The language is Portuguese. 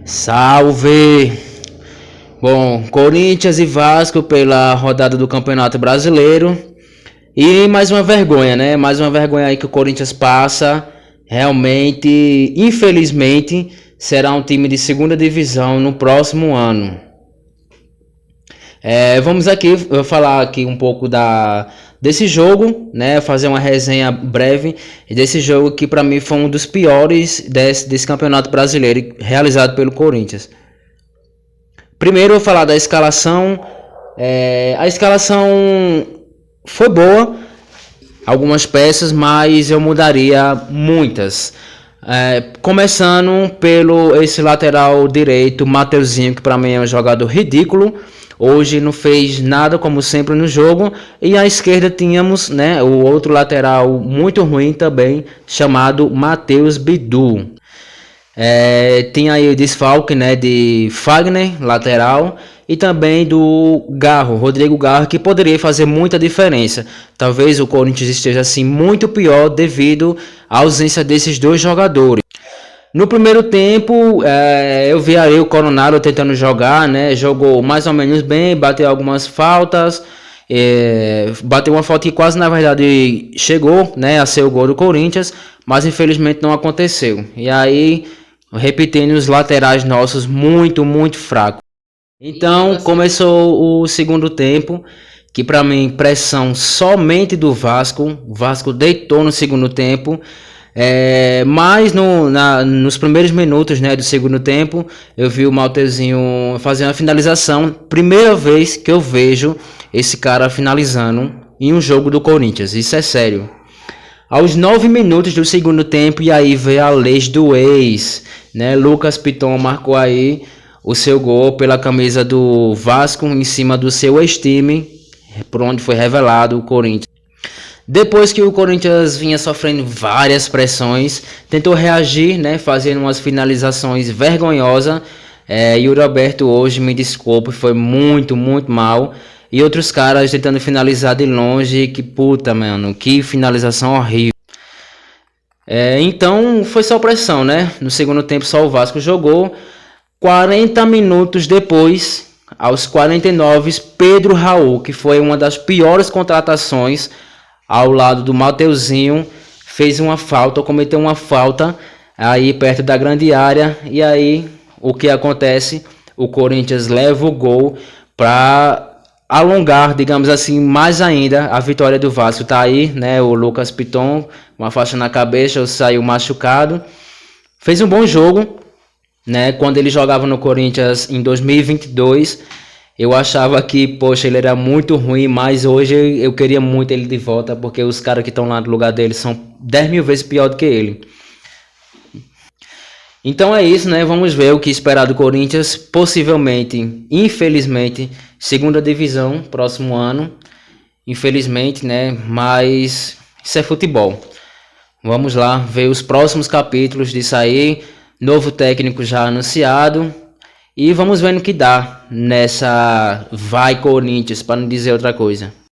Salve! Bom, Corinthians e Vasco pela rodada do Campeonato Brasileiro. E mais uma vergonha, né? Mais uma vergonha aí que o Corinthians passa. Realmente, infelizmente, será um time de segunda divisão no próximo ano. Vamos aqui falar aqui um pouco desse jogo, né? Fazer uma resenha breve desse jogo que para mim foi um dos piores desse Campeonato Brasileiro realizado pelo Corinthians. Primeiro eu vou falar da escalação. A escalação foi boa, algumas peças, mas eu mudaria muitas. Começando pelo esse lateral direito, Mateuzinho, que para mim é um jogador ridículo. Hoje não fez nada como sempre no jogo. E à esquerda tínhamos, né, o outro lateral muito ruim também, chamado Matheus Bidu. Tinha aí o desfalque, né, de Fagner, lateral, e também do Garro, Rodrigo Garro, que poderia fazer muita diferença. Talvez o Corinthians esteja assim muito pior devido à ausência desses dois jogadores. No primeiro tempo, eu vi aí o Coronado tentando jogar, né? Jogou mais ou menos bem, bateu algumas faltas, bateu uma falta que quase na verdade chegou, né, a ser o gol do Corinthians, mas infelizmente não aconteceu. E aí, repetindo, os laterais nossos muito fracos. Então começou o segundo tempo, que para mim pressão somente do Vasco. O Vasco deitou no segundo tempo. Mas nos primeiros minutos, né, do segundo tempo, eu vi o Mateuzinho fazer uma finalização. Primeira vez que eu vejo esse cara finalizando em um jogo do Corinthians, isso é sério. Aos 9 minutos do segundo tempo, e aí veio a lei do ex, né? Lucas Piton marcou aí o seu gol pela camisa do Vasco em cima do seu ex-time, por onde foi revelado o Corinthians. Depois que o Corinthians vinha sofrendo várias pressões, tentou reagir, né, fazendo umas finalizações vergonhosas. E o Roberto hoje, me desculpe, foi muito mal. E outros caras tentando finalizar de longe, que puta, mano, que finalização horrível. Então foi só pressão, né? No segundo tempo só o Vasco jogou. 40 minutos depois, aos 49, Pedro Raul, que foi uma das piores contratações, ao lado do Mateuzinho, fez uma falta, cometeu uma falta aí perto da grande área. E aí o que acontece? O Corinthians leva o gol para alongar, digamos assim, mais ainda a vitória do Vasco. Tá aí, né, o Lucas Piton, uma faixa na cabeça, saiu machucado. Fez um bom jogo, né? Quando ele jogava no Corinthians em 2022, eu achava que, poxa, ele era muito ruim, mas hoje eu queria muito ele de volta, porque os caras que estão lá no lugar dele são 10 mil vezes pior do que ele. Então é isso, né? Vamos ver o que esperar do Corinthians. Possivelmente, infelizmente, segunda divisão próximo ano. Infelizmente, né? Mas isso é futebol. Vamos lá ver os próximos capítulos disso aí. Novo técnico já anunciado. E vamos ver no que dá nessa vai Corinthians, para não dizer outra coisa.